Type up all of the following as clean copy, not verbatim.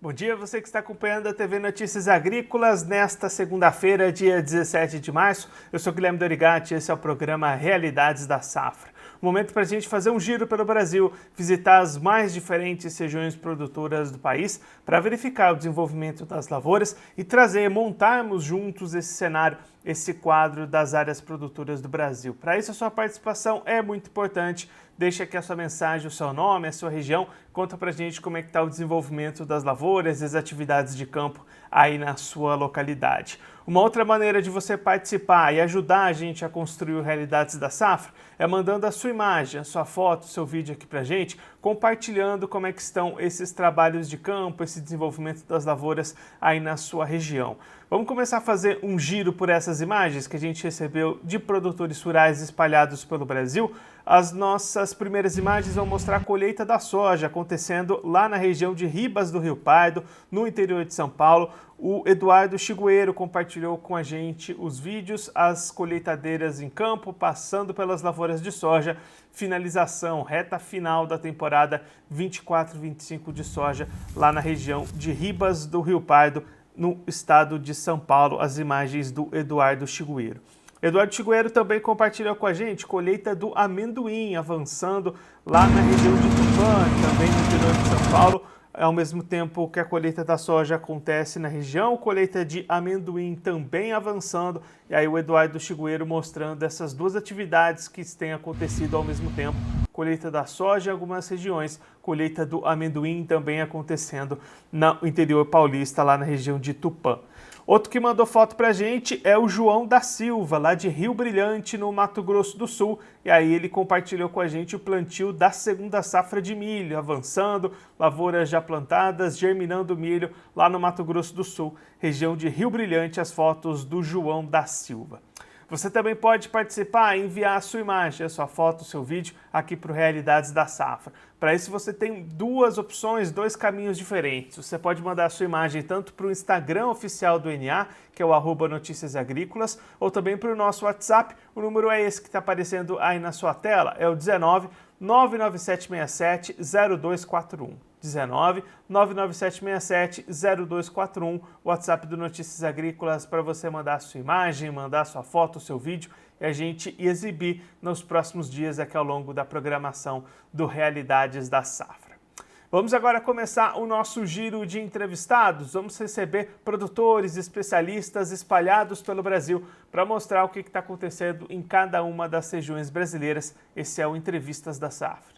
Bom dia, você que está acompanhando a TV Notícias Agrícolas nesta segunda-feira, dia 17 de março. Eu sou Guilherme Dorigatti e esse é o programa Realidades da Safra. Momento para a gente fazer um giro pelo Brasil, visitar as mais diferentes regiões produtoras do país para verificar o desenvolvimento das lavouras e montarmos juntos esse cenário, esse quadro das áreas produtoras do Brasil. Para isso, a sua participação é muito importante. Deixa aqui a sua mensagem, o seu nome, a sua região. Conta pra gente como é que está o desenvolvimento das lavouras e as atividades de campo aí na sua localidade. Uma outra maneira de você participar e ajudar a gente a construir Realidades da Safra é mandando a sua imagem, a sua foto, o seu vídeo aqui pra gente, compartilhando como é que estão esses trabalhos de campo, esse desenvolvimento das lavouras aí na sua região. Vamos começar a fazer um giro por essas imagens que a gente recebeu de produtores rurais espalhados pelo Brasil. As nossas primeiras imagens vão mostrar a colheita da soja acontecendo lá na região de Ribas do Rio Pardo, no interior de São Paulo. O Eduardo Chigueiro compartilhou com a gente os vídeos, as colheitadeiras em campo, passando pelas lavouras de soja, finalização, reta final da temporada 24-25 de soja, lá na região de Ribas do Rio Pardo, no estado de São Paulo, as imagens do Eduardo Chigueiro. Eduardo Chigueiro também compartilhou com a gente colheita do amendoim avançando lá na região de Tupã, também no interior de São Paulo. Ao mesmo tempo que a colheita da soja acontece na região, colheita de amendoim também avançando. E aí o Eduardo Chigueiro mostrando essas duas atividades que têm acontecido ao mesmo tempo. Colheita da soja em algumas regiões, colheita do amendoim também acontecendo no interior paulista, lá na região de Tupã. Outro que mandou foto pra gente é o João da Silva, lá de Rio Brilhante, no Mato Grosso do Sul. E aí ele compartilhou com a gente o plantio da segunda safra de milho, avançando, lavouras já plantadas, germinando milho lá no Mato Grosso do Sul, região de Rio Brilhante, as fotos do João da Silva. Você também pode participar e enviar a sua imagem, a sua foto, o seu vídeo aqui para o Realidades da Safra. Para isso você tem duas opções, dois caminhos diferentes. Você pode mandar a sua imagem tanto para o Instagram oficial do NA, que é o @Notícias Agrícolas, ou também para o nosso WhatsApp. O número é esse que está aparecendo aí na sua tela, é o 19 99767 0241. 19 99767 0241, WhatsApp do Notícias Agrícolas para você mandar a sua imagem, mandar a sua foto, o seu vídeo e a gente exibir nos próximos dias aqui ao longo da programação do Realidades da Safra. Vamos agora começar o nosso giro de entrevistados. Vamos receber produtores, especialistas espalhados pelo Brasil para mostrar o que está acontecendo em cada uma das regiões brasileiras. Esse é o Entrevistas da Safra.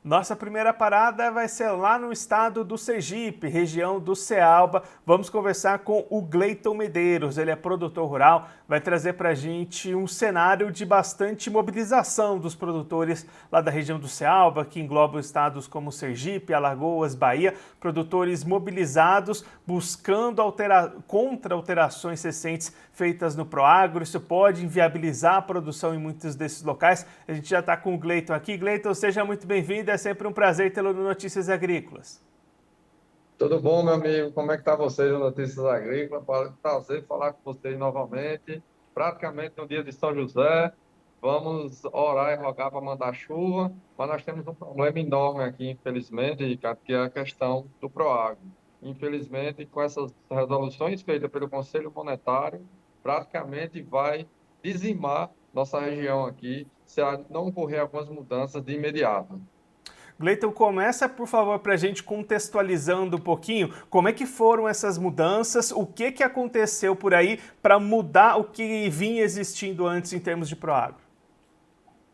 Nossa primeira parada vai ser lá no estado do Sergipe, região do Cealba. Vamos conversar com o Gleiton Medeiros, ele é produtor rural, vai trazer para a gente um cenário de bastante mobilização dos produtores lá da região do Cealba, que engloba estados como Sergipe, Alagoas, Bahia, produtores mobilizados buscando contra alterações recentes feitas no Proagro. Isso pode inviabilizar a produção em muitos desses locais. A gente já está com o Gleiton aqui. Gleiton, seja muito bem-vindo. É sempre um prazer tê-lo no Notícias Agrícolas. Tudo bom, meu amigo? Como é que tá você no Notícias Agrícolas? Prazer falar com vocês novamente. Praticamente no dia de São José, vamos orar e rogar para mandar chuva, mas nós temos um problema enorme aqui, infelizmente, Ricardo, que é a questão do Proagro. Infelizmente, com essas resoluções feitas pelo Conselho Monetário, praticamente vai dizimar nossa região aqui, se não ocorrer algumas mudanças de imediato. Gleiton, começa, por favor, para a gente contextualizando um pouquinho como é que foram essas mudanças, o que aconteceu por aí para mudar o que vinha existindo antes em termos de Proagro.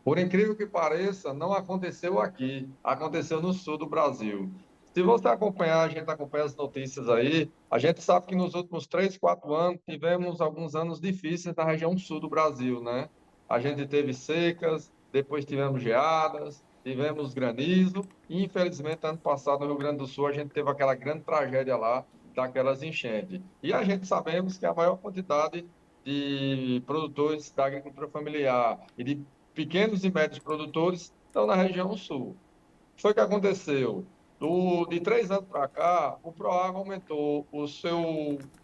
Por incrível que pareça, não aconteceu aqui, aconteceu no sul do Brasil. Se você acompanhar, a gente acompanha as notícias aí, a gente sabe que nos últimos 3, 4 anos tivemos alguns anos difíceis na região sul do Brasil, né? A gente teve secas, depois tivemos geadas, tivemos granizo, e infelizmente ano passado no Rio Grande do Sul a gente teve aquela grande tragédia lá, daquelas enchentes. E a gente sabemos que a maior quantidade de produtores da agricultura familiar e de pequenos e médios produtores estão na região sul. Foi o que aconteceu. De 3 anos para cá, o Proagro aumentou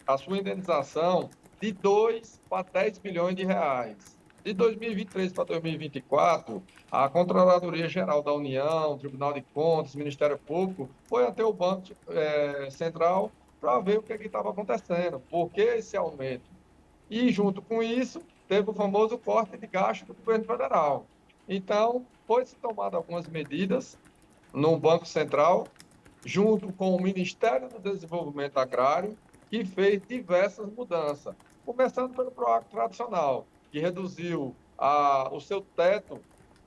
a sua indenização de 2 para 10 bilhões de reais. De 2023 para 2024, a Controladoria Geral da União, Tribunal de Contas, Ministério Público, foi até o Banco Central para ver o que estava acontecendo, por que esse aumento. E, junto com isso, teve o famoso corte de gasto do governo federal. Então, foi-se tomado algumas medidas no Banco Central, junto com o Ministério do Desenvolvimento Agrário, que fez diversas mudanças, começando pelo PROAC tradicional, que reduziu o seu teto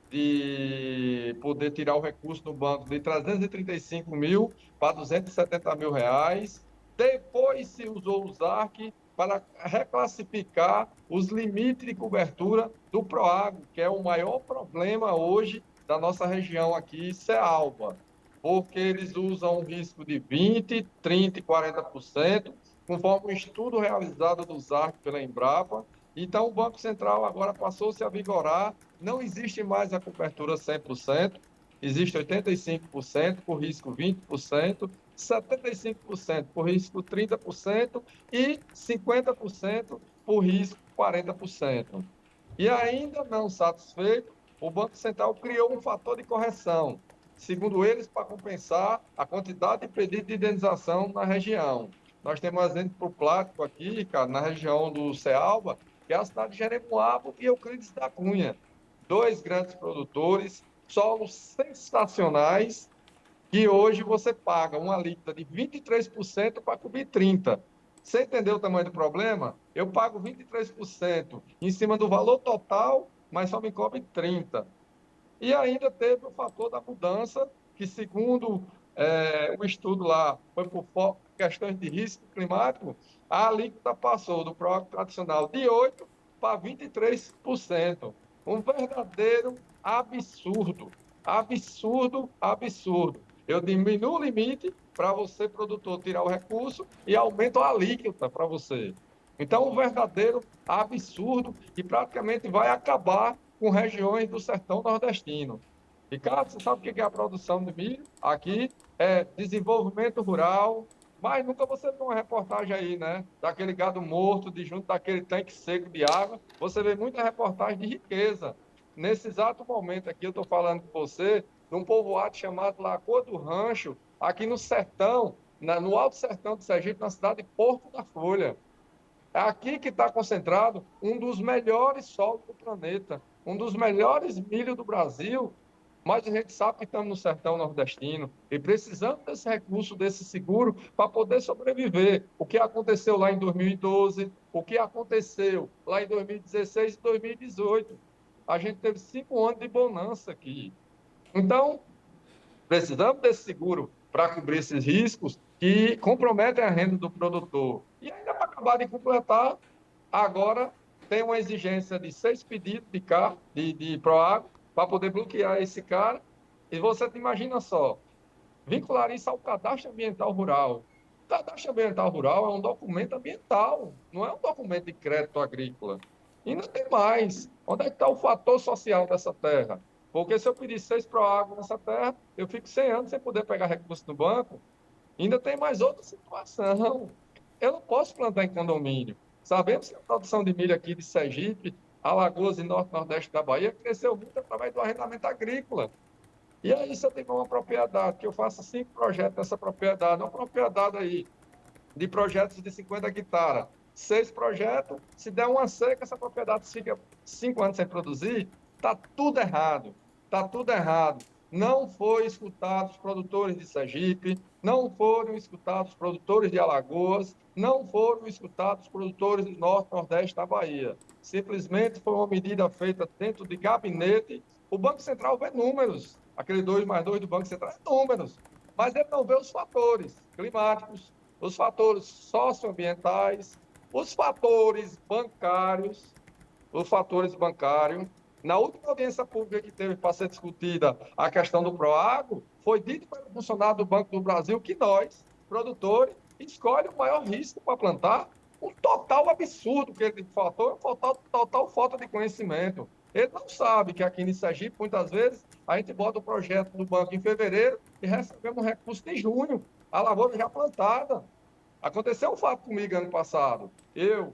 de poder tirar o recurso do banco de 335 mil para 270 mil reais. Depois se usou o ZARC para reclassificar os limites de cobertura do Proagro, que é o maior problema hoje da nossa região aqui, Cealba, porque eles usam um risco de 20%, 30% e 40%, conforme um estudo realizado do ZARC pela Embrapa. Então, o Banco Central agora passou-se a vigorar, não existe mais a cobertura 100%, existe 85% por risco 20%, 75% por risco 30% e 50% por risco 40%. E ainda não satisfeito, o Banco Central criou um fator de correção, segundo eles, para compensar a quantidade de pedido de indenização na região. Nós temos um exemplo prático aqui, cara, na região do Cealba, que é a cidade de Jeremoabo e Euclides da Cunha. Dois grandes produtores, solos sensacionais, que hoje você paga uma alíquota de 23% para cobrir 30%. Você entendeu o tamanho do problema? Eu pago 23% em cima do valor total, mas só me cobre 30%. E ainda teve o fator da mudança, que segundo o estudo lá, foi por questões de risco climático, a alíquota passou do PROAC tradicional de 8% para 23%. Um verdadeiro absurdo. Absurdo, absurdo. Eu diminuo o limite para você, produtor, tirar o recurso e aumento a alíquota para você. Então, um verdadeiro absurdo e praticamente vai acabar com regiões do sertão nordestino. Ricardo, você sabe o que é a produção de milho? Aqui é desenvolvimento rural, mas nunca você viu uma reportagem aí, né? Daquele gado morto, de junto daquele tanque seco de água. Você vê muita reportagem de riqueza. Nesse exato momento aqui, eu estou falando com você de um povoado chamado Lagoa do Rancho, aqui no sertão, no Alto Sertão de Sergipe, na cidade de Porto da Folha. É aqui que está concentrado um dos melhores solos do planeta, um dos melhores milho do Brasil, mas a gente sabe que estamos no sertão nordestino e precisamos desse recurso, desse seguro, para poder sobreviver. O que aconteceu lá em 2012, o que aconteceu lá em 2016 e 2018. A gente teve 5 anos de bonança aqui. Então, precisamos desse seguro para cobrir esses riscos que comprometem a renda do produtor. E ainda para acabar de completar, agora tem uma exigência de 6 pedidos de Proagro para poder bloquear esse cara. E você imagina só, vincular isso ao cadastro ambiental rural. O cadastro ambiental rural é um documento ambiental, não é um documento de crédito agrícola. E não tem mais. Onde é que está o fator social dessa terra? Porque se eu pedir 6 Proagro nessa terra, eu fico 100 anos sem poder pegar recurso no banco. Ainda tem mais outra situação. Eu não posso plantar em condomínio. Sabemos que a produção de milho aqui de Sergipe, Alagoas e Norte e Nordeste da Bahia cresceu muito através do arrendamento agrícola. E aí, se eu tenho uma propriedade, que eu faço 5 projetos nessa propriedade, uma propriedade aí de projetos de 50 hectares, 6 projetos, se der uma seca, essa propriedade fica 5 anos sem produzir, está tudo errado. Está tudo errado. Não foi escutado os produtores de Sergipe, não foram escutados os produtores de Alagoas, não foram escutados os produtores do Norte e Nordeste da Bahia. Simplesmente foi uma medida feita dentro de gabinete. O Banco Central vê números, aquele 2+2 do Banco Central é números, mas ele não vê os fatores climáticos, os fatores socioambientais, os fatores bancários, os fatores bancários. Na última audiência pública que teve para ser discutida a questão do Proagro, foi dito para o funcionário do Banco do Brasil que nós, produtores, escolhe o maior risco para plantar. Um total absurdo que ele faltou, total falta de conhecimento. Ele não sabe que aqui em Sergipe, muitas vezes, a gente bota o projeto do banco em fevereiro e recebemos recurso em junho, a lavoura já plantada. Aconteceu um fato comigo ano passado. Eu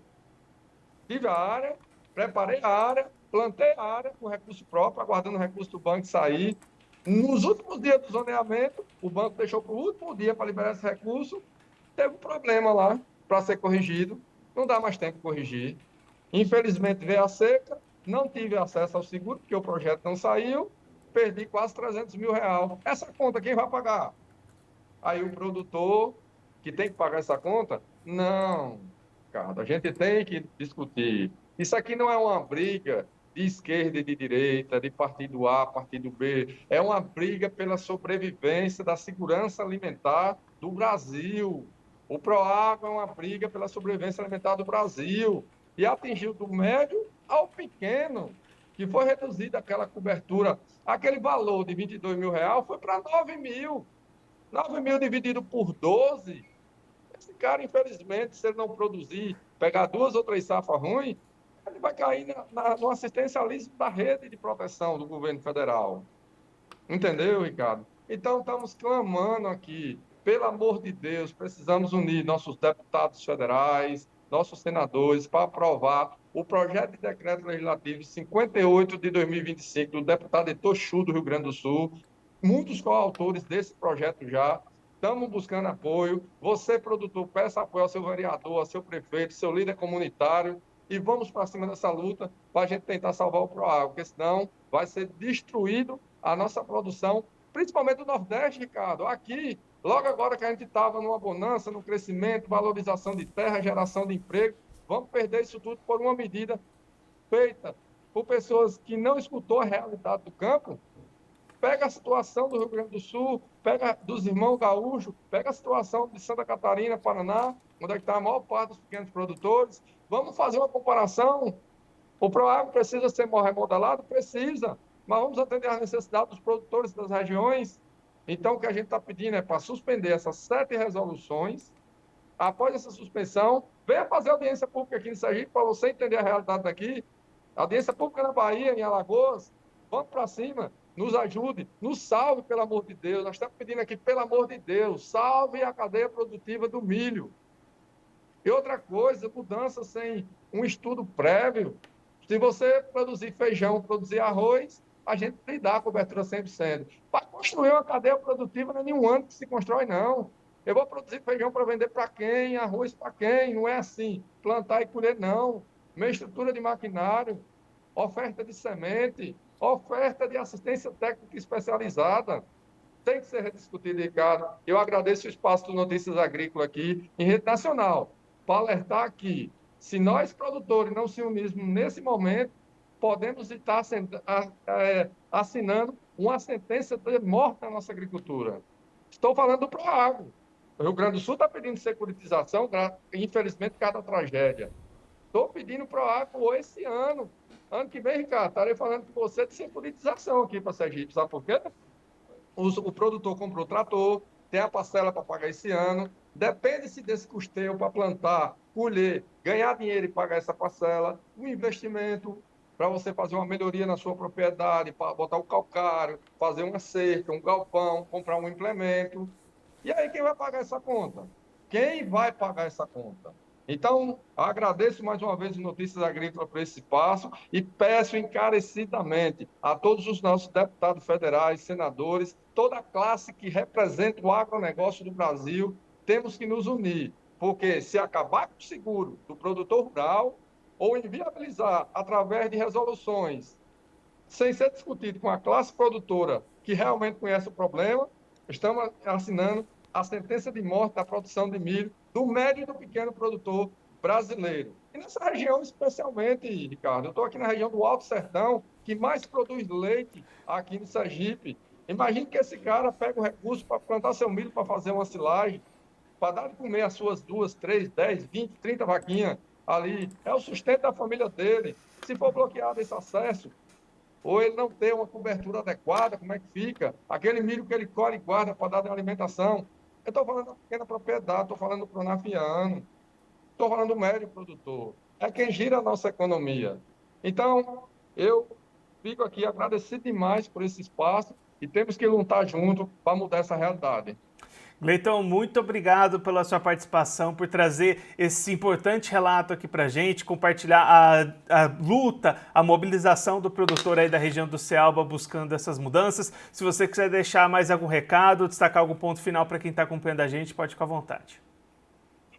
tive a área, preparei a área, plantei a área com recurso próprio, aguardando o recurso do banco sair. Nos últimos dias do zoneamento, o banco deixou para o último dia para liberar esse recurso, teve um problema lá para ser corrigido, não dá mais tempo de corrigir. Infelizmente veio a seca, não tive acesso ao seguro, porque o projeto não saiu, perdi quase R$ 300 mil. Essa conta quem vai pagar? Aí o produtor que tem que pagar essa conta? Não, Ricardo, a gente tem que discutir. Isso aqui não é uma briga de esquerda e de direita, de partido A, partido B. É uma briga pela sobrevivência da segurança alimentar do Brasil. O Proagro é uma briga pela sobrevivência alimentar do Brasil. E atingiu do médio ao pequeno, que foi reduzida aquela cobertura. Aquele valor de R$ 22 mil foi para 9 mil. 9 mil dividido por 12, esse cara, infelizmente, se ele não produzir, pegar duas ou três safras ruins, ele vai cair no assistencialismo da rede de proteção do governo federal. Entendeu, Ricardo? Então, estamos clamando aqui, pelo amor de Deus, precisamos unir nossos deputados federais, nossos senadores, para aprovar o projeto de decreto legislativo 58 de 2025, do deputado Heitor Chu, do Rio Grande do Sul. Muitos coautores desse projeto já. Estamos buscando apoio. Você, produtor, peça apoio ao seu vereador, ao seu prefeito, ao seu líder comunitário, e vamos para cima dessa luta para a gente tentar salvar o Proagro, porque senão vai ser destruído a nossa produção, principalmente do Nordeste, Ricardo. Aqui, logo agora que a gente estava numa bonança, no crescimento, valorização de terra, geração de emprego, vamos perder isso tudo por uma medida feita por pessoas que não escutou a realidade do campo. Pega a situação do Rio Grande do Sul, pega dos irmãos gaúchos, pega a situação de Santa Catarina, Paraná, onde é que está a maior parte dos pequenos produtores. Vamos fazer uma comparação. O Proagro precisa ser remodelado? Precisa, mas vamos atender às necessidades dos produtores das regiões. Então, o que a gente está pedindo é para suspender essas 7 resoluções. Após essa suspensão, venha fazer audiência pública aqui em Sergipe para você entender a realidade daqui. Audiência pública na Bahia, em Alagoas. Vamos para cima, nos ajude, nos salve, pelo amor de Deus. Nós estamos pedindo aqui, pelo amor de Deus, salve a cadeia produtiva do milho. E outra coisa, mudança sem um estudo prévio. Se você produzir feijão, produzir arroz, a gente lhe dá a cobertura 100%. Para construir uma cadeia produtiva não é nenhum ano que se constrói, não. Eu vou produzir feijão para vender para quem, arroz para quem, não é assim. Plantar e colher, não. Minha estrutura de maquinário, oferta de semente, oferta de assistência técnica especializada. Tem que ser rediscutido, Ricardo. Eu agradeço o espaço do Notícias Agrícolas aqui, em rede nacional, para alertar que, se nós, produtores, não se unirmos nesse momento, podemos estar assinando uma sentença de morte na nossa agricultura. Estou falando do Proagro. O Rio Grande do Sul está pedindo securitização, infelizmente, cada tragédia. Estou pedindo Proagro esse ano. Ano que vem, Ricardo, estarei falando com você de securitização aqui para Sergipe. Sabe por quê? O produtor comprou o trator, tem a parcela para pagar esse ano, depende-se desse custeio para plantar, colher, ganhar dinheiro e pagar essa parcela, um investimento para você fazer uma melhoria na sua propriedade, para botar o calcário, fazer uma cerca, um galpão, comprar um implemento. E aí quem vai pagar essa conta? Quem vai pagar essa conta? Então, agradeço mais uma vez o Notícias Agrícolas por esse espaço e peço encarecidamente a todos os nossos deputados federais, senadores, toda a classe que representa o agronegócio do Brasil, temos que nos unir, porque se acabar com o seguro do produtor rural ou inviabilizar através de resoluções sem ser discutido com a classe produtora que realmente conhece o problema, estamos assinando a sentença de morte da produção de milho do médio e do pequeno produtor brasileiro. E nessa região, especialmente, Ricardo, eu estou aqui na região do Alto Sertão, que mais produz leite aqui no Sergipe. Imagine que esse cara pega o recurso para plantar seu milho, para fazer uma silagem, para dar de comer as suas 2, 3, 10, 20, 30 vaquinhas ali. É o sustento da família dele. Se for bloqueado esse acesso, ou ele não tem uma cobertura adequada, como é que fica? Aquele milho que ele colhe e guarda para dar de alimentação. Eu estou falando da pequena propriedade, estou falando do pronafiano, estou falando do médio produtor. É quem gira a nossa economia. Então, eu fico aqui agradecido demais por esse espaço e temos que lutar junto para mudar essa realidade. Gleiton, muito obrigado pela sua participação, por trazer esse importante relato aqui para a gente, compartilhar a luta, a mobilização do produtor aí da região do Cealba buscando essas mudanças. Se você quiser deixar mais algum recado, destacar algum ponto final para quem está acompanhando a gente, pode ficar à vontade.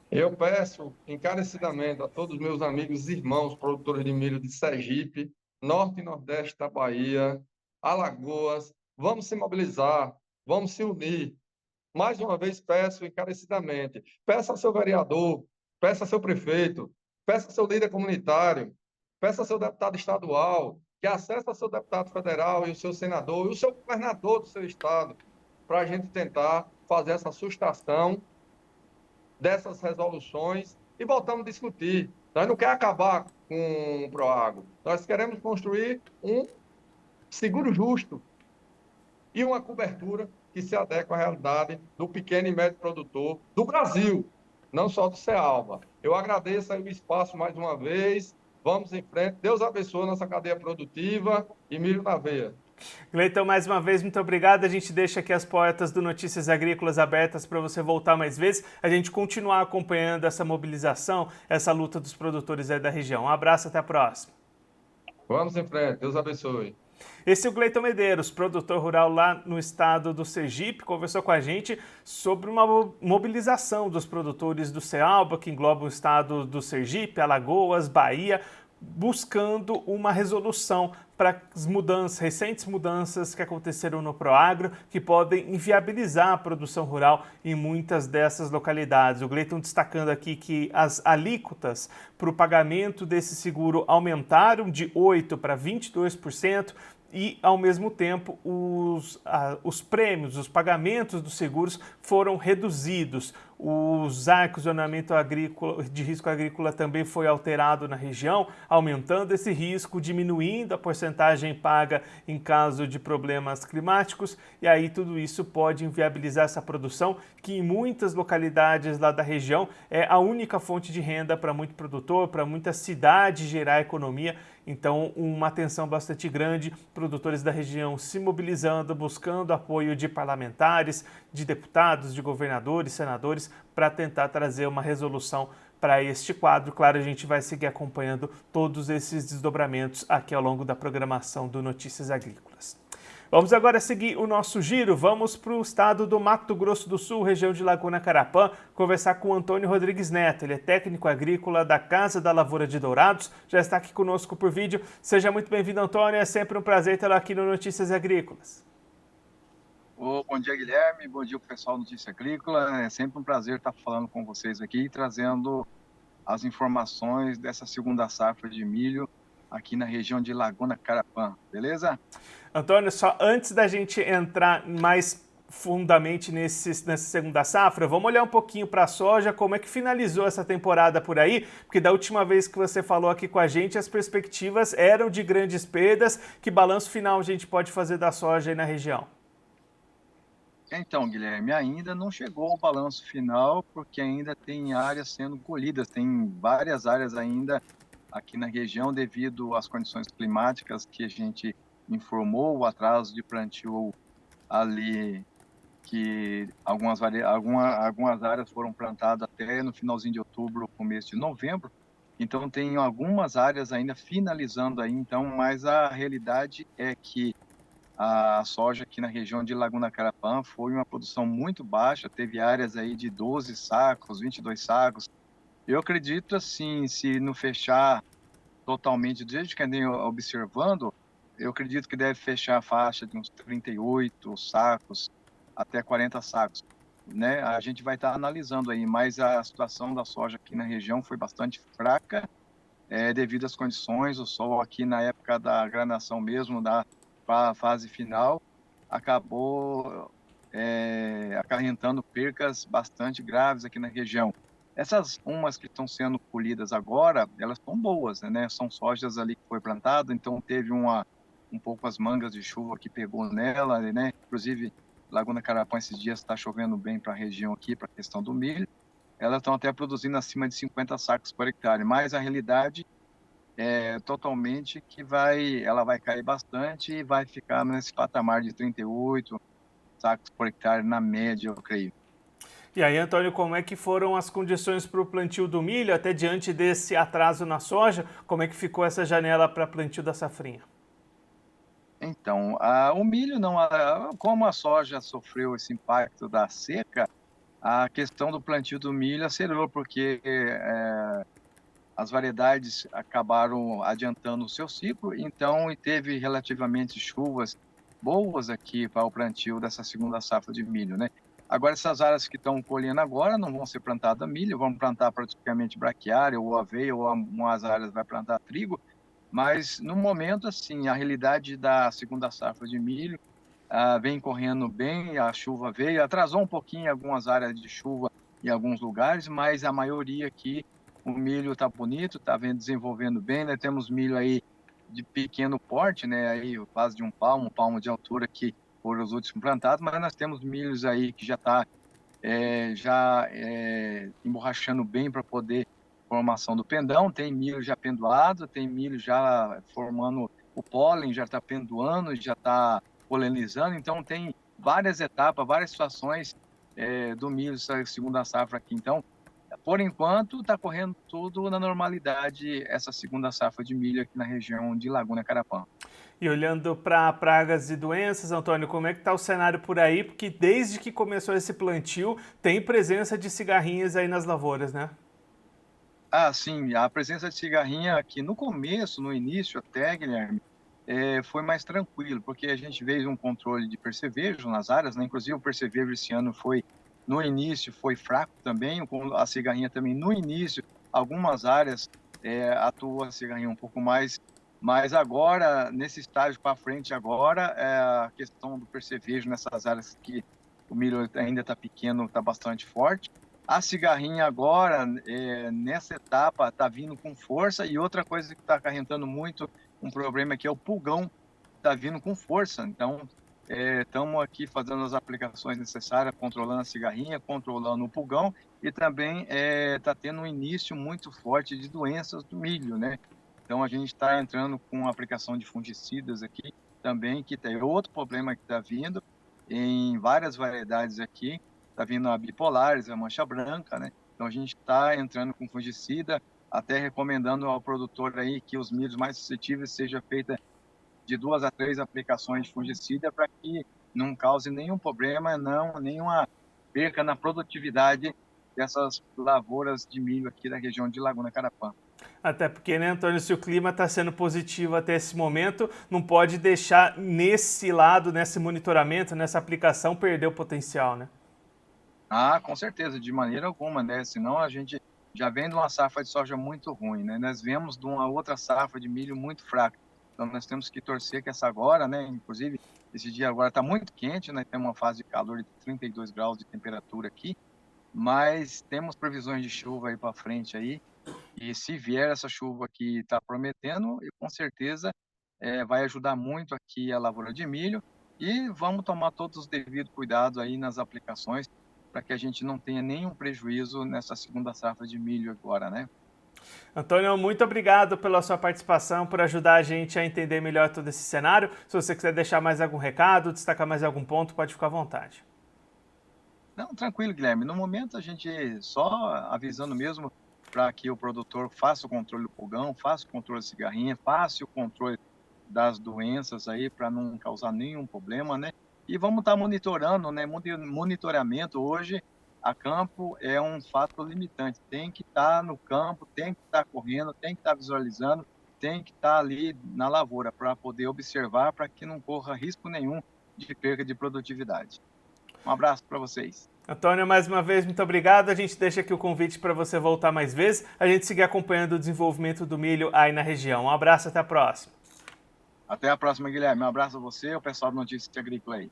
Eu peço encarecidamente a todos os meus amigos e irmãos produtores de milho de Sergipe, Norte e Nordeste da Bahia, Alagoas, vamos se mobilizar, vamos se unir. Mais uma vez peço encarecidamente, peça a seu vereador, peça a seu prefeito, peça a seu líder comunitário, peça a seu deputado estadual, que acesse a seu deputado federal e o seu senador e o seu governador do seu estado, para a gente tentar fazer essa sustação dessas resoluções e voltamos a discutir. Nós não queremos acabar com o Proagro, nós queremos construir um seguro justo e uma cobertura que se adequa à realidade do pequeno e médio produtor do Brasil, não só do Cealba. Eu agradeço aí o espaço mais uma vez, vamos em frente, Deus abençoe nossa cadeia produtiva e milho na veia. Gleiton, mais uma vez, muito obrigado. A gente deixa aqui as portas do Notícias Agrícolas abertas para você voltar mais vezes, a gente continuar acompanhando essa mobilização, essa luta dos produtores aí da região. Um abraço, até a próxima. Vamos em frente, Deus abençoe. Esse é o Gleiton Medeiros, produtor rural lá no estado do Sergipe, conversou com a gente sobre uma mobilização dos produtores do Cealba, que engloba o estado do Sergipe, Alagoas, Bahia, buscando uma resolução para as mudanças, recentes mudanças que aconteceram no Proagro, que podem inviabilizar a produção rural em muitas dessas localidades. O Gleiton destacando aqui que as alíquotas para o pagamento desse seguro aumentaram de 8% para 22%, e, ao mesmo tempo, os prêmios, os pagamentos dos seguros foram reduzidos. Os arcos de ordenamento agrícola, de risco agrícola também foi alterado na região, aumentando esse risco, diminuindo a porcentagem paga em caso de problemas climáticos, e aí tudo isso pode inviabilizar essa produção, que em muitas localidades lá da região é a única fonte de renda para muito produtor, para muita cidade gerar economia. Então, uma atenção bastante grande, produtores da região se mobilizando, buscando apoio de parlamentares, de deputados, de governadores, senadores, para tentar trazer uma resolução para este quadro. Claro, a gente vai seguir acompanhando todos esses desdobramentos aqui ao longo da programação do Notícias Agrícolas. Vamos agora seguir o nosso giro, vamos para o estado do Mato Grosso do Sul, região de Laguna Carapã, conversar com o Antônio Rodrigues Neto. Ele é técnico agrícola da Casa da Lavoura de Dourados, já está aqui conosco por vídeo. Seja muito bem-vindo, Antônio, é sempre um prazer tê-lo aqui no Notícias Agrícolas. Bom dia, Guilherme, bom dia para o pessoal do Notícia Agrícola. É sempre um prazer estar falando com vocês aqui e trazendo as informações dessa segunda safra de milho aqui na região de Laguna Carapã, beleza? Antônio, só antes da gente entrar mais fundamente nessa segunda safra, vamos olhar um pouquinho para a soja, como é que finalizou essa temporada por aí, porque da última vez que você falou aqui com a gente, as perspectivas eram de grandes perdas. Que balanço final a gente pode fazer da soja aí na região? Então, Guilherme, ainda não chegou o balanço final, porque ainda tem áreas sendo colhidas, tem várias áreas ainda aqui na região devido às condições climáticas que a gente informou, o atraso de plantio ali, que algumas áreas foram plantadas até no finalzinho de outubro, começo de novembro. Então, tem algumas áreas ainda finalizando aí, então, mas a realidade é que a soja aqui na região de Laguna Carapã foi uma produção muito baixa, teve áreas aí de 12 sacos, 22 sacos. Eu acredito, assim, se não fechar totalmente, do jeito que andei observando, eu acredito que deve fechar a faixa de uns 38 sacos até 40 sacos, né? A gente vai estar analisando aí, mas a situação da soja aqui na região foi bastante fraca, devido às condições. O sol aqui na época da granação mesmo, da fase final, acabou acarretando percas bastante graves aqui na região. Essas umas que estão sendo colhidas agora, elas são boas, né? São sojas ali que foi plantado, então teve um pouco as mangas de chuva que pegou nela, né? Inclusive, Laguna Carapã esses dias está chovendo bem para a região aqui, para a questão do milho. Elas estão até produzindo acima de 50 sacos por hectare, mas a realidade é totalmente que ela vai cair bastante e vai ficar nesse patamar de 38 sacos por hectare na média, eu creio. E aí, Antônio, como é que foram as condições para o plantio do milho, até diante desse atraso na soja? Como é que ficou essa janela para plantio da safrinha? Então, o milho não, como a soja sofreu esse impacto da seca, a questão do plantio do milho acelerou, porque as variedades acabaram adiantando o seu ciclo, então e teve relativamente chuvas boas aqui para o plantio dessa segunda safra de milho, né? Agora, essas áreas que estão colhendo agora não vão ser plantadas milho, vão plantar praticamente braquiária ou aveia, ou umas áreas vai plantar trigo, mas no momento, assim, a realidade da segunda safra de milho vem correndo bem, a chuva veio, atrasou um pouquinho algumas áreas de chuva em alguns lugares, mas a maioria aqui, o milho está bonito, está desenvolvendo bem, né? Temos milho aí de pequeno porte, né? Aí quase de um palmo de altura que foram os últimos plantados, mas nós temos milhos aí que já está emborrachando bem para poder formação do pendão, tem milho já pendoado, tem milho já formando o pólen, já está pendoando, já está polinizando, então tem várias etapas, várias situações do milho, essa segunda safra aqui. Então, por enquanto, está correndo tudo na normalidade, essa segunda safra de milho aqui na região de Laguna Carapã. E olhando para pragas e doenças, Antônio, como é que está o cenário por aí? Porque desde que começou esse plantio, tem presença de cigarrinhas aí nas lavouras, né? Sim, a presença de cigarrinha aqui no começo, no início até, Guilherme, foi mais tranquilo, porque a gente veio um controle de percevejo nas áreas, né? Inclusive o percevejo esse ano no início, foi fraco também, a cigarrinha também no início, algumas áreas atua a cigarrinha um pouco mais, mas agora, nesse estágio para frente agora, a questão do percevejo nessas áreas que o milho ainda está pequeno, está bastante forte. A cigarrinha agora, nessa etapa, está vindo com força, e outra coisa que está acarretando muito um problema aqui é o pulgão, está vindo com força. Então, estamos aqui fazendo as aplicações necessárias, controlando a cigarrinha, controlando o pulgão, e também está tendo um início muito forte de doenças do milho, né? Então, a gente está entrando com a aplicação de fungicidas aqui também, que tem outro problema que está vindo em várias variedades aqui, está vindo a bipolares, a mancha branca, né? Então, a gente está entrando com fungicida, até recomendando ao produtor aí que os milhos mais suscetíveis seja feita de 2 a 3 aplicações de fungicida para que não cause nenhum problema, nenhuma perca na produtividade dessas lavouras de milho aqui da região de Laguna Carapã. Até porque, né, Antônio, se o clima está sendo positivo até esse momento, não pode deixar nesse lado, nesse monitoramento, nessa aplicação, perder o potencial, né? Com certeza, de maneira alguma, né? Senão a gente já vem de uma safra de soja muito ruim, né? Nós vemos de uma outra safra de milho muito fraca. Então nós temos que torcer que essa agora, né? Inclusive, esse dia agora está muito quente, né? Tem uma fase de calor de 32 graus de temperatura aqui, mas temos previsões de chuva aí para frente aí. E se vier essa chuva que está prometendo, com certeza vai ajudar muito aqui a lavoura de milho, e vamos tomar todos os devidos cuidados aí nas aplicações para que a gente não tenha nenhum prejuízo nessa segunda safra de milho agora, né? Antônio, muito obrigado pela sua participação, por ajudar a gente a entender melhor todo esse cenário. Se você quiser deixar mais algum recado, destacar mais algum ponto, pode ficar à vontade. Não, tranquilo, Guilherme. No momento a gente só avisando mesmo para que o produtor faça o controle do pulgão, faça o controle da cigarrinha, faça o controle das doenças aí para não causar nenhum problema, né? E vamos estar monitorando, né? Monitoramento hoje a campo é um fato limitante. Tem que estar no campo, tem que estar correndo, tem que estar visualizando, tem que estar ali na lavoura para poder observar, para que não corra risco nenhum de perca de produtividade. Um abraço para vocês. Antônio, mais uma vez, muito obrigado. A gente deixa aqui o convite para você voltar mais vezes, a gente seguir acompanhando o desenvolvimento do milho aí na região. Um abraço, até a próxima. Até a próxima, Guilherme. Um abraço a você e ao pessoal do Notícias Agrícola aí.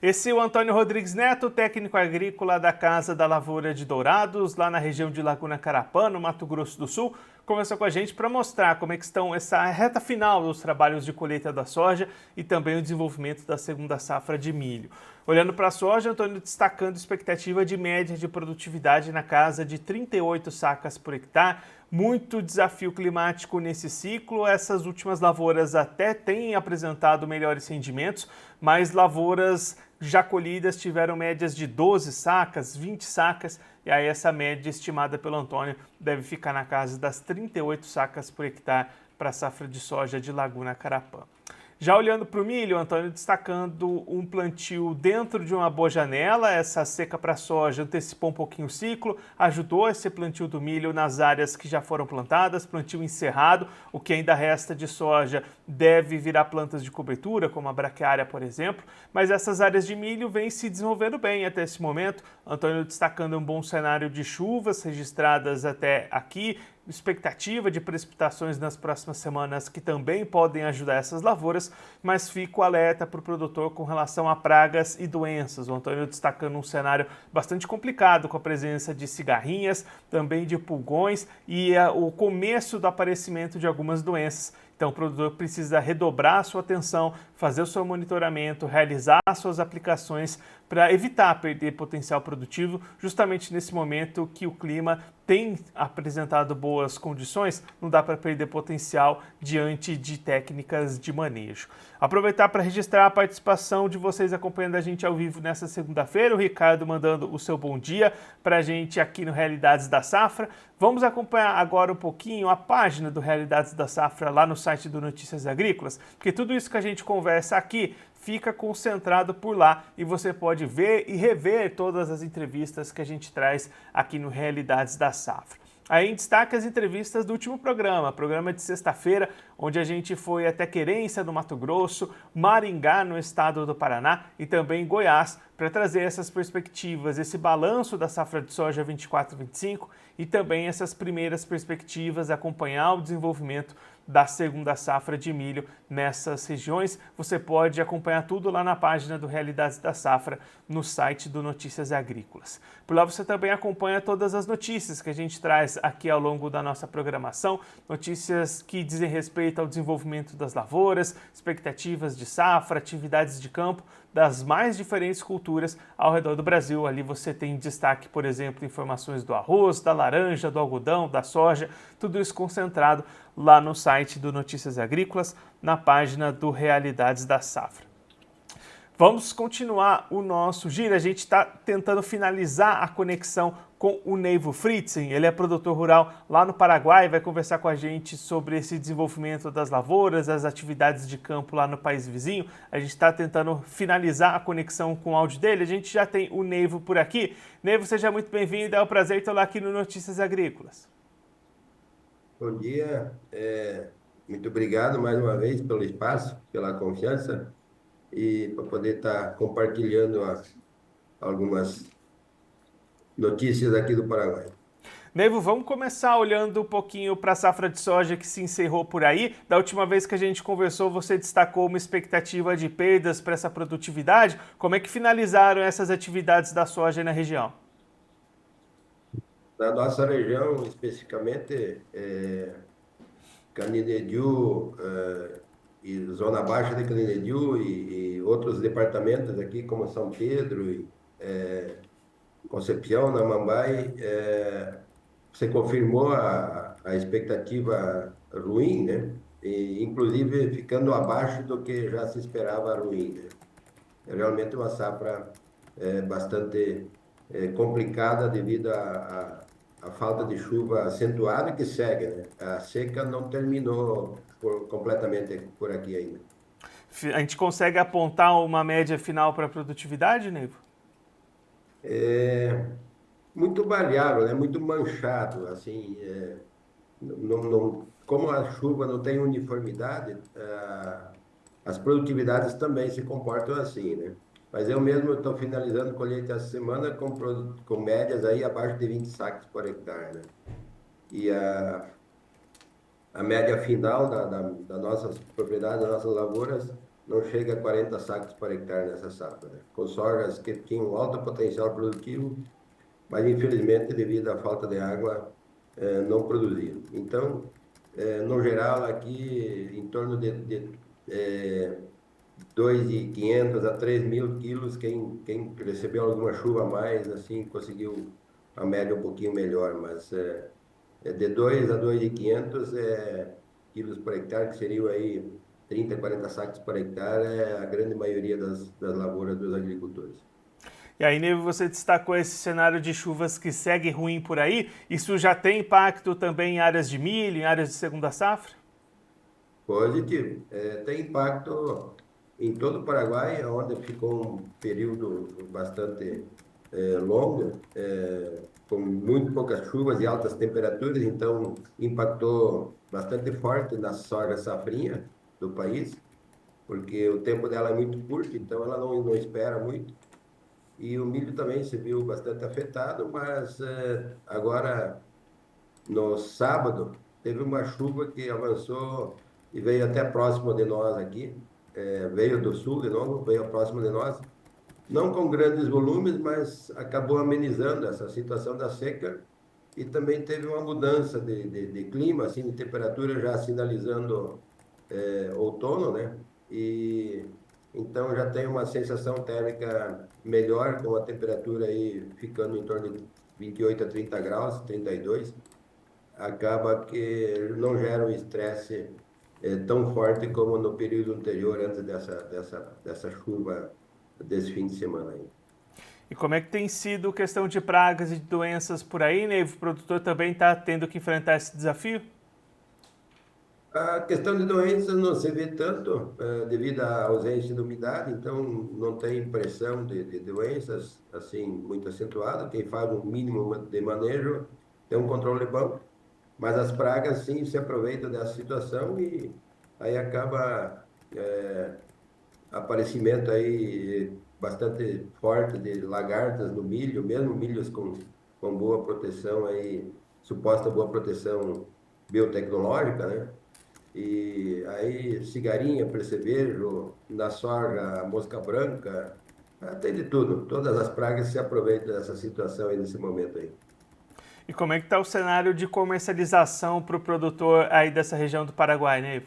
Esse é o Antônio Rodrigues Neto, técnico agrícola da Casa da Lavoura de Dourados, lá na região de Laguna Carapã, no Mato Grosso do Sul, conversou com a gente para mostrar como é que estão essa reta final dos trabalhos de colheita da soja e também o desenvolvimento da segunda safra de milho. Olhando para a soja, Antônio destacando expectativa de média de produtividade na casa de 38 sacas por hectare. Muito desafio climático nesse ciclo. Essas últimas lavouras até têm apresentado melhores rendimentos, mas lavouras já colhidas tiveram médias de 12 sacas, 20 sacas, e aí essa média estimada pelo Antônio deve ficar na casa das 38 sacas por hectare para a safra de soja de Laguna Carapã. Já olhando para o milho, Antônio destacando um plantio dentro de uma boa janela, essa seca para a soja antecipou um pouquinho o ciclo, ajudou esse plantio do milho nas áreas que já foram plantadas, plantio encerrado, o que ainda resta de soja deve virar plantas de cobertura, como a braquiária, por exemplo, mas essas áreas de milho vêm se desenvolvendo bem até esse momento. Antônio destacando um bom cenário de chuvas registradas até aqui, expectativa de precipitações nas próximas semanas que também podem ajudar essas lavouras, mas fico alerta para o produtor com relação a pragas e doenças. O Antônio destacando um cenário bastante complicado com a presença de cigarrinhas, também de pulgões e o começo do aparecimento de algumas doenças. Então o produtor precisa redobrar a sua atenção, fazer o seu monitoramento, realizar as suas aplicações para evitar perder potencial produtivo, justamente nesse momento que o clima tem apresentado boas condições, não dá para perder potencial diante de técnicas de manejo. Aproveitar para registrar a participação de vocês acompanhando a gente ao vivo nessa segunda-feira, o Ricardo mandando o seu bom dia para a gente aqui no Realidades da Safra. Vamos acompanhar agora um pouquinho a página do Realidades da Safra lá no site do Notícias Agrícolas, porque tudo isso que a gente conversa aqui fica concentrado por lá e você pode ver e rever todas as entrevistas que a gente traz aqui no Realidades da Safra. Aí em destaque as entrevistas do último programa de sexta-feira, onde a gente foi até Querência, no Mato Grosso, Maringá, no estado do Paraná e também Goiás, para trazer essas perspectivas, esse balanço da safra de soja 24-25 e também essas primeiras perspectivas, acompanhar o desenvolvimento da segunda safra de milho nessas regiões. Você pode acompanhar tudo lá na página do Realidades da Safra, no site do Notícias Agrícolas. Por lá você também acompanha todas as notícias que a gente traz aqui ao longo da nossa programação, notícias que dizem respeito ao desenvolvimento das lavouras, expectativas de safra, atividades de campo, das mais diferentes culturas ao redor do Brasil. Ali você tem em destaque, por exemplo, informações do arroz, da laranja, do algodão, da soja, tudo isso concentrado lá no site do Notícias Agrícolas, na página do Realidades da Safra. Vamos continuar o nosso giro. A gente está tentando finalizar a conexão com o Neivo Fritzen. Ele é produtor rural lá no Paraguai, vai conversar com a gente sobre esse desenvolvimento das lavouras, as atividades de campo lá no país vizinho. A gente está tentando finalizar a conexão com o áudio dele. A gente já tem o Neivo por aqui. Neivo, seja muito bem-vindo. É um prazer tê-lo aqui no Notícias Agrícolas. Bom dia, muito obrigado mais uma vez pelo espaço, pela confiança e para poder estar compartilhando algumas notícias aqui do Paraguai. Neivo, vamos começar olhando um pouquinho para a safra de soja que se encerrou por aí. Da última vez que a gente conversou, você destacou uma expectativa de perdas para essa produtividade. Como é que finalizaram essas atividades da soja na região? Na nossa região, especificamente, Canindeju, e Zona Baixa de Canindeju e outros departamentos aqui, como São Pedro e Concepción, Namambai, você confirmou a expectativa ruim, né? E, inclusive, ficando abaixo do que já se esperava ruim, né? É realmente uma safra bastante complicada devido à falta de chuva acentuada que segue, né? A seca não terminou completamente por aqui ainda. A gente consegue apontar uma média final para a produtividade, Neivo? Muito variável, né? Muito manchado, assim, como a chuva não tem uniformidade, as produtividades também se comportam assim, né? Mas eu mesmo estou finalizando colheita essa semana com médias aí abaixo de 20 sacos por hectare, né? E a média final da nossas propriedades, das nossas lavouras, não chega a 40 sacos por hectare nessa safra, né? Com sojas que tinham alto potencial produtivo, mas infelizmente devido à falta de água não produziram. Então, no geral aqui em torno de 2.500 a 3.000 quilos, quem recebeu alguma chuva a mais, assim, conseguiu a média um pouquinho melhor, mas de 2 a 2.500 quilos por hectare, que seriam aí 30, 40 sacos por hectare é a grande maioria das lavouras dos agricultores. E aí, Neiva, você destacou esse cenário de chuvas que segue ruim por aí. Isso já tem impacto também em áreas de milho, em áreas de segunda safra? Positivo. Tem impacto em todo o Paraguai, onde ficou um período bastante longo, com muito poucas chuvas e altas temperaturas, então impactou bastante forte na soja safrinha do país, porque o tempo dela é muito curto, então ela não espera muito. E o milho também se viu bastante afetado, mas agora, no sábado, teve uma chuva que avançou e veio até próximo de nós aqui. Veio do sul de novo, veio próximo de nós. Não com grandes volumes, mas acabou amenizando essa situação da seca. E também teve uma mudança de clima, assim, de temperatura, já sinalizando outono, né? E então já tem uma sensação térmica melhor, com a temperatura aí ficando em torno de 28 a 30 graus, 32. Acaba que não gera um estresse tão forte como no período anterior, antes dessa chuva desse fim de semana aí. E como é que tem sido questão de pragas e de doenças por aí, Neiva? O produtor também está tendo que enfrentar esse desafio? A questão de doenças não se vê tanto devido à ausência de umidade, então não tem pressão de doenças assim muito acentuada. Quem faz um mínimo de manejo tem um controle bom, mas as pragas sim se aproveitam dessa situação e aí acaba aparecimento aí bastante forte de lagartas no milho, mesmo milhos com boa proteção aí, suposta boa proteção biotecnológica, né? E aí cigarinha, percevejo, na soja, mosca branca, tem de tudo. Todas as pragas se aproveitam dessa situação aí, nesse momento aí. E como é que está o cenário de comercialização para o produtor aí dessa região do Paraguai, Neiva?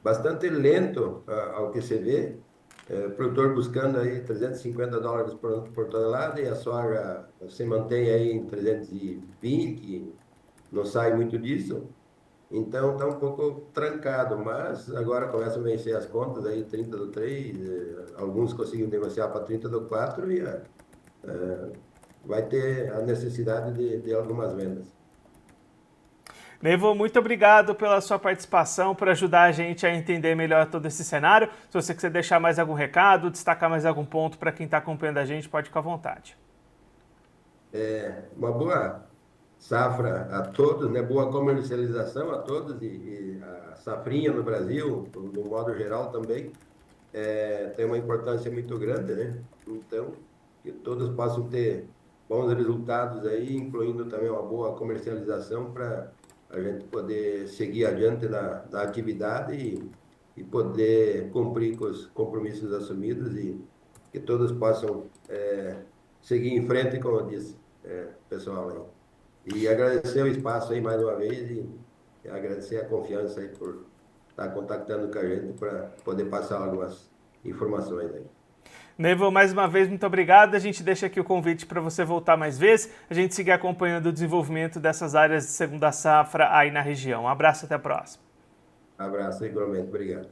Bastante lento ao que se vê. Produtor buscando aí $350 por tonelada e a soja se mantém aí em 320, não sai muito disso. Então está um pouco trancado, mas agora começam a vencer as contas aí, 30 do 3, alguns conseguiram negociar para 30 do 4 e vai ter a necessidade de algumas vendas. Neiva, muito obrigado pela sua participação, por ajudar a gente a entender melhor todo esse cenário. Se você quiser deixar mais algum recado, destacar mais algum ponto para quem está acompanhando a gente, pode ficar à vontade. Uma boa safra a todos, né? Boa comercialização a todos e a safrinha no Brasil, no modo geral também, tem uma importância muito grande, né? Então, que todos possam ter bons resultados aí, incluindo também uma boa comercialização para a gente poder seguir adiante na atividade e poder cumprir com os compromissos assumidos e que todos possam seguir em frente, como eu disse, pessoal aí. E agradecer o espaço aí mais uma vez e agradecer a confiança aí por estar contactando com a gente para poder passar algumas informações aí. Neiva, mais uma vez, muito obrigado. A gente deixa aqui o convite para você voltar mais vezes, a gente seguir acompanhando o desenvolvimento dessas áreas de segunda safra aí na região. Um abraço, até a próxima. Abraço, igualmente. Obrigado.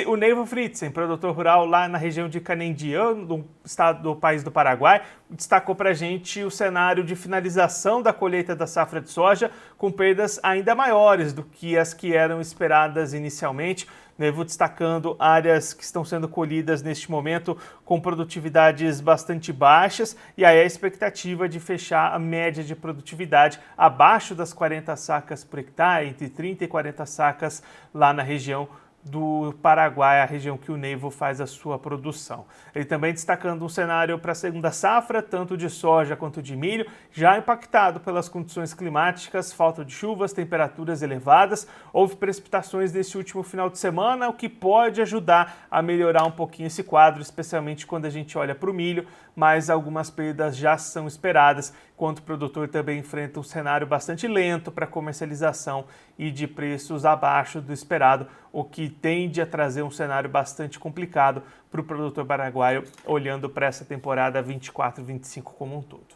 O Neiva Fritzen, produtor rural lá na região de Canindeyá, no estado do país do Paraguai, destacou para a gente o cenário de finalização da colheita da safra de soja com perdas ainda maiores do que as que eram esperadas inicialmente. Neiva destacando áreas que estão sendo colhidas neste momento com produtividades bastante baixas e aí a expectativa de fechar a média de produtividade abaixo das 40 sacas por hectare, entre 30 e 40 sacas lá na região do Paraguai, a região que o Neiva faz a sua produção. Ele também destacando um cenário para a segunda safra, tanto de soja quanto de milho, já impactado pelas condições climáticas, falta de chuvas, temperaturas elevadas. Houve precipitações nesse último final de semana, o que pode ajudar a melhorar um pouquinho esse quadro, especialmente quando a gente olha para o milho, mas algumas perdas já são esperadas, enquanto o produtor também enfrenta um cenário bastante lento para comercialização e de preços abaixo do esperado, o que tende a trazer um cenário bastante complicado para o produtor paraguaio, olhando para essa temporada 24-25 como um todo.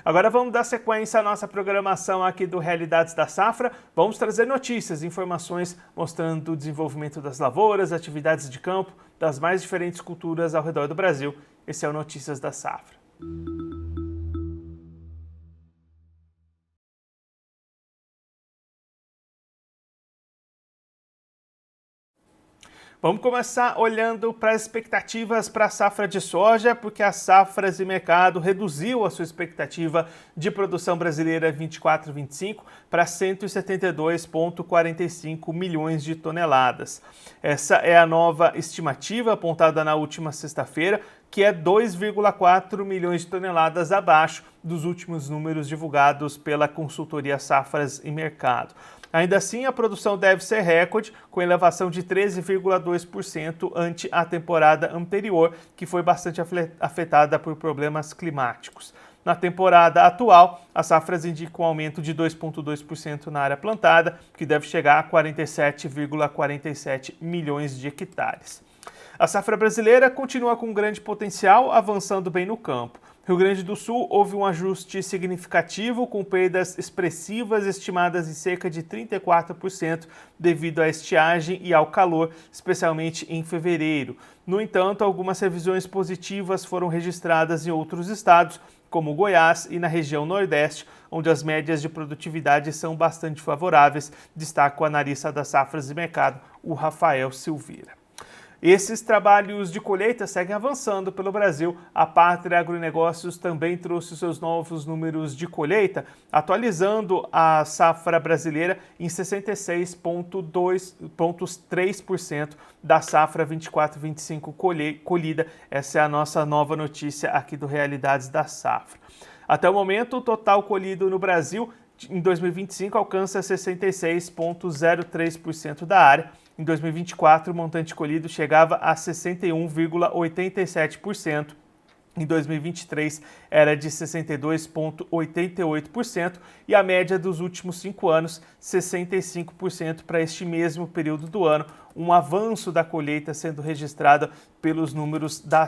Agora vamos dar sequência à nossa programação aqui do Realidades da Safra. Vamos trazer notícias, informações mostrando o desenvolvimento das lavouras, atividades de campo, das mais diferentes culturas ao redor do Brasil. Esse é o Notícias da Safra. Vamos começar olhando para as expectativas para a safra de soja, porque a Safras e Mercado reduziu a sua expectativa de produção brasileira 24-25 para 172,45 milhões de toneladas. Essa é a nova estimativa apontada na última sexta-feira, que é 2,4 milhões de toneladas abaixo dos últimos números divulgados pela consultoria Safras e Mercado. Ainda assim, a produção deve ser recorde, com elevação de 13,2% ante a temporada anterior, que foi bastante afetada por problemas climáticos. Na temporada atual, as safras indicam um aumento de 2,2% na área plantada, que deve chegar a 47,47 milhões de hectares. A safra brasileira continua com grande potencial, avançando bem no campo. Rio Grande do Sul houve um ajuste significativo, com perdas expressivas estimadas em cerca de 34% devido à estiagem e ao calor, especialmente em fevereiro. No entanto, algumas revisões positivas foram registradas em outros estados, como Goiás e na região Nordeste, onde as médias de produtividade são bastante favoráveis, destaca o analista das Safras e Mercado, o Rafael Silveira. Esses trabalhos de colheita seguem avançando pelo Brasil. A Pátria Agronegócios também trouxe seus novos números de colheita, atualizando a safra brasileira em 66,3% da safra 24-25 colhida. Essa é a nossa nova notícia aqui do Realidades da Safra. Até o momento, o total colhido no Brasil em 2025 alcança 66,03% da área. Em 2024, o montante colhido chegava a 61,87%. Em 2023, era de 62,88% e a média dos últimos 5 anos, 65% para este mesmo período do ano, um avanço da colheita sendo registrada pelos números da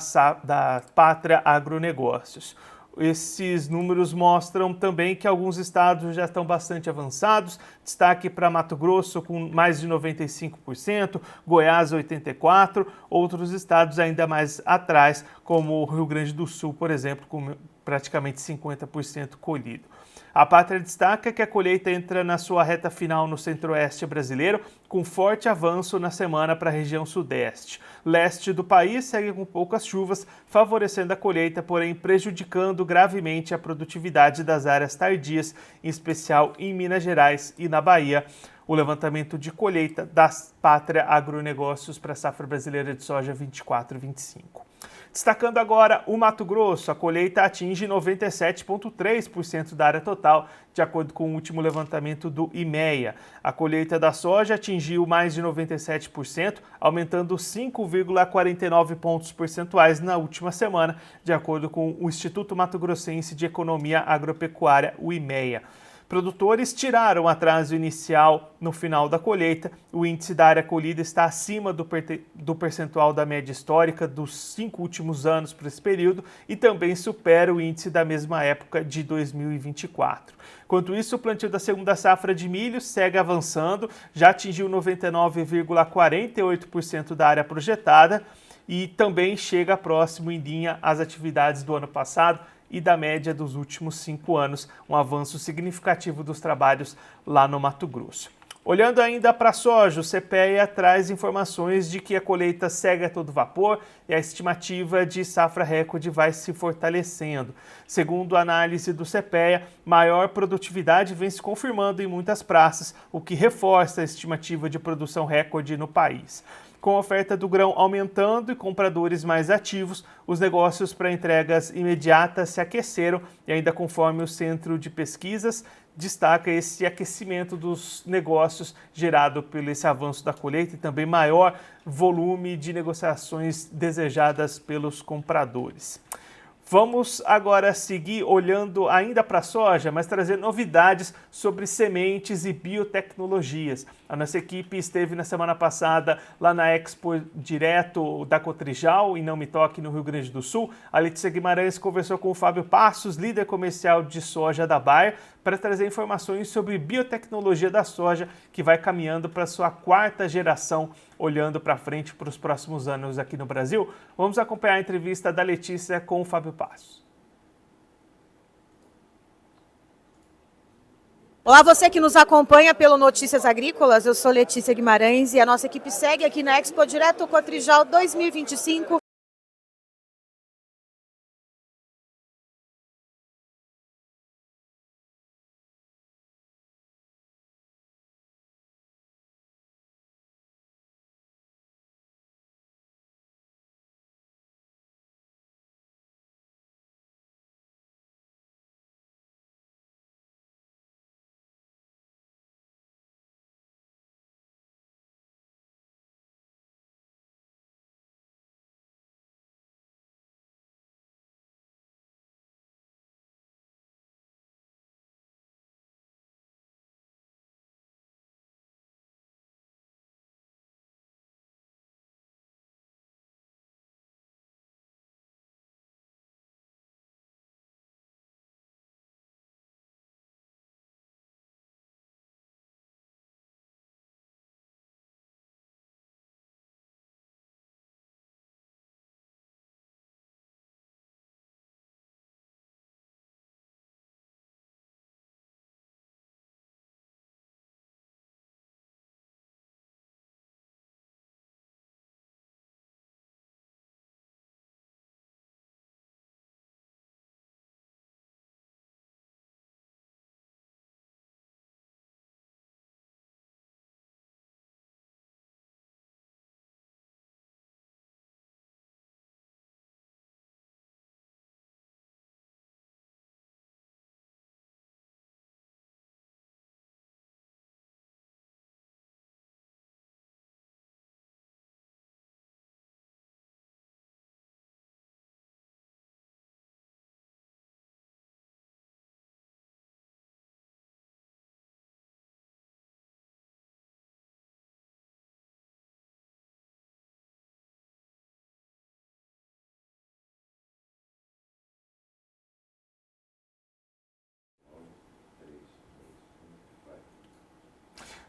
Pátria Agronegócios. Esses números mostram também que alguns estados já estão bastante avançados, destaque para Mato Grosso com mais de 95%, Goiás 84%, outros estados ainda mais atrás, como o Rio Grande do Sul, por exemplo, com praticamente 50% colhido. A Pátria destaca que a colheita entra na sua reta final no centro-oeste brasileiro, com forte avanço na semana para a região sudeste. Leste do país segue com poucas chuvas, favorecendo a colheita, porém prejudicando gravemente a produtividade das áreas tardias, em especial em Minas Gerais e na Bahia. O levantamento de colheita da Pátria Agronegócios para a safra brasileira de soja 24-25. Destacando agora o Mato Grosso, a colheita atinge 97,3% da área total, de acordo com o último levantamento do IMEA. A colheita da soja atingiu mais de 97%, aumentando 5,49 pontos percentuais na última semana, de acordo com o Instituto Mato Grossense de Economia Agropecuária, o IMEA. Produtores tiraram o atraso inicial no final da colheita. O índice da área colhida está acima do percentual da média histórica dos 5 últimos anos para esse período e também supera o índice da mesma época de 2024. Enquanto isso, o plantio da segunda safra de milho segue avançando, já atingiu 99,48% da área projetada e também chega próximo em linha às atividades do ano passado e da média dos últimos 5 anos, um avanço significativo dos trabalhos lá no Mato Grosso. Olhando ainda para a soja, o CPEA traz informações de que a colheita segue a todo vapor e a estimativa de safra recorde vai se fortalecendo. Segundo a análise do CPEA, maior produtividade vem se confirmando em muitas praças, o que reforça a estimativa de produção recorde no país. Com a oferta do grão aumentando e compradores mais ativos, os negócios para entregas imediatas se aqueceram e ainda conforme o Centro de Pesquisas destaca esse aquecimento dos negócios gerado pelo esse avanço da colheita e também maior volume de negociações desejadas pelos compradores. Vamos agora seguir olhando ainda para a soja, mas trazer novidades sobre sementes e biotecnologias. A nossa equipe esteve na semana passada lá na Expo Direto da Cotrijal, em Não Me Toque, no Rio Grande do Sul. A Letícia Guimarães conversou com o Fábio Passos, líder comercial de soja da Bayer, para trazer informações sobre biotecnologia da soja, que vai caminhando para sua 4ª geração, olhando para frente para os próximos anos aqui no Brasil. Vamos acompanhar a entrevista da Letícia com o Fábio Passos. Olá, você que nos acompanha pelo Notícias Agrícolas, eu sou Letícia Guimarães e a nossa equipe segue aqui na Expo Direto Cotrijal 2025.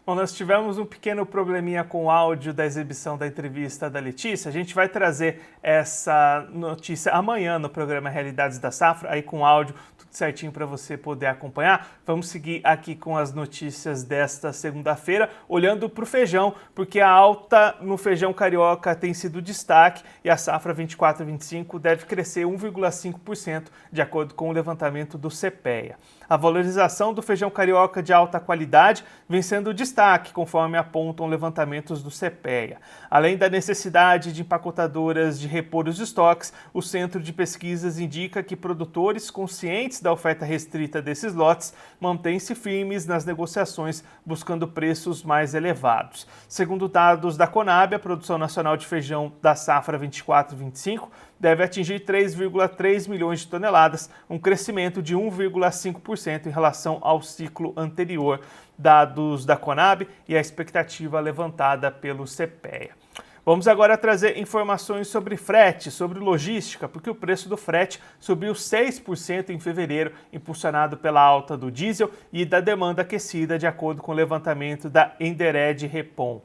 Bom, nós tivemos um pequeno probleminha com o áudio da exibição da entrevista da Letícia. A gente vai trazer essa notícia amanhã no programa Realidades da Safra, aí com áudio tudo certinho para você poder acompanhar. Vamos seguir aqui com as notícias desta segunda-feira, olhando para o feijão, porque a alta no feijão carioca tem sido destaque e a safra 24-25 deve crescer 1,5%, de acordo com o levantamento do CPEA. A valorização do feijão carioca de alta qualidade vem sendo destaque, conforme apontam levantamentos do CPEA. Além da necessidade de empacotadoras de repor os estoques, o Centro de Pesquisas indica que produtores conscientes da oferta restrita desses lotes mantêm-se firmes nas negociações, buscando preços mais elevados. Segundo dados da Conab, a produção nacional de feijão da safra 24-25 deve atingir 3,3 milhões de toneladas, um crescimento de 1,5% em relação ao ciclo anterior, dados da Conab e a expectativa levantada pelo CPEA. Vamos agora trazer informações sobre frete, sobre logística, porque o preço do frete subiu 6% em fevereiro, impulsionado pela alta do diesel e da demanda aquecida, de acordo com o levantamento da Endered Repom.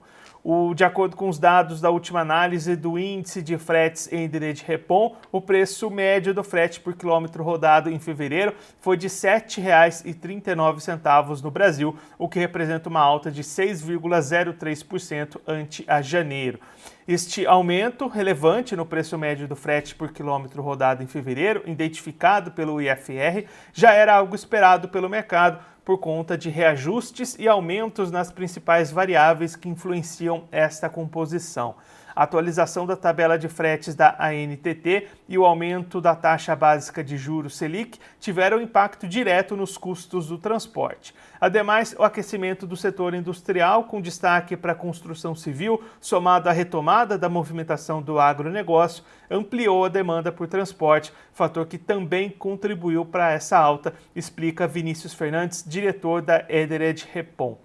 De acordo com os dados da última análise do índice de fretes Endered Repom, o preço médio do frete por quilômetro rodado em fevereiro foi de R$ 7,39 no Brasil, o que representa uma alta de 6,03% ante a janeiro. Este aumento relevante no preço médio do frete por quilômetro rodado em fevereiro, identificado pelo IFR, já era algo esperado pelo mercado, por conta de reajustes e aumentos nas principais variáveis que influenciam esta composição. A atualização da tabela de fretes da ANTT e o aumento da taxa básica de juros Selic tiveram impacto direto nos custos do transporte. Ademais, o aquecimento do setor industrial, com destaque para a construção civil, somado à retomada da movimentação do agronegócio, ampliou a demanda por transporte, fator que também contribuiu para essa alta, explica Vinícius Fernandes, diretor da Ethered Repom.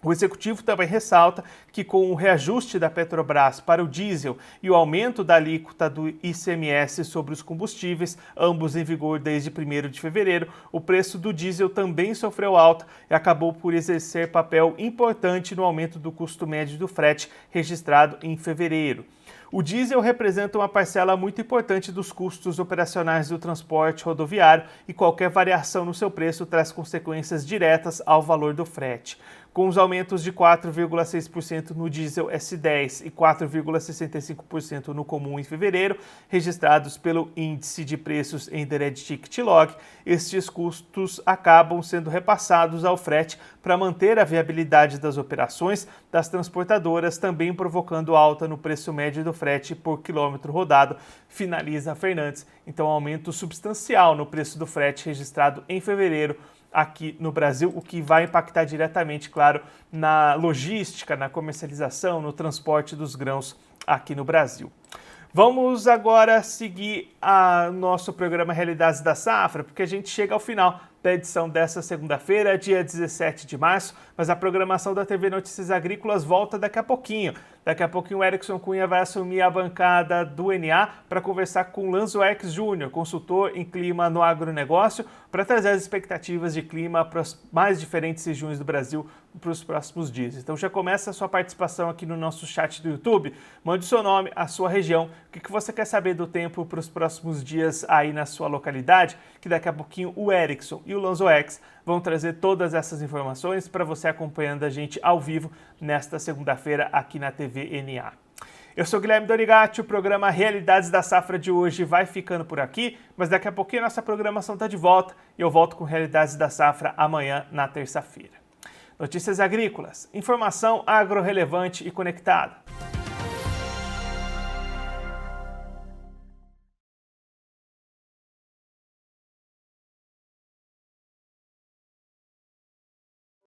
O executivo também ressalta que, com o reajuste da Petrobras para o diesel e o aumento da alíquota do ICMS sobre os combustíveis, ambos em vigor desde 1º de fevereiro, o preço do diesel também sofreu alta e acabou por exercer papel importante no aumento do custo médio do frete registrado em fevereiro. O diesel representa uma parcela muito importante dos custos operacionais do transporte rodoviário e qualquer variação no seu preço traz consequências diretas ao valor do frete. Com os aumentos de 4,6% no diesel S10 e 4,65% no comum em fevereiro, registrados pelo Índice de Preços Endered Ticket Log, estes custos acabam sendo repassados ao frete para manter a viabilidade das operações das transportadoras, também provocando alta no preço médio do frete por quilômetro rodado, finaliza Fernandes. Então, aumento substancial no preço do frete registrado em fevereiro aqui no Brasil, o que vai impactar diretamente, claro, na logística, na comercialização, no transporte dos grãos aqui no Brasil. Vamos agora seguir nosso programa Realidades da Safra, porque a gente chega ao final da edição dessa segunda-feira, dia 17 de março, mas a programação da TV Notícias Agrícolas volta daqui a pouquinho. Daqui a pouquinho o Erickson Cunha vai assumir a bancada do NA para conversar com Lanzoex Júnior, consultor em clima no agronegócio, para trazer as expectativas de clima para as mais diferentes regiões do Brasil para os próximos dias. Então já começa a sua participação aqui no nosso chat do YouTube, mande o seu nome, a sua região, o que você quer saber do tempo para os próximos dias aí na sua localidade, que daqui a pouquinho o Erickson e o Lanzoex vão trazer todas essas informações para você acompanhando a gente ao vivo nesta segunda-feira aqui na TV NA. Eu sou Guilherme Dorigatti, o programa Realidades da Safra de hoje vai ficando por aqui, mas daqui a pouquinho a nossa programação está de volta e eu volto com Realidades da Safra amanhã na terça-feira. Notícias Agrícolas, informação agro-relevante e conectada.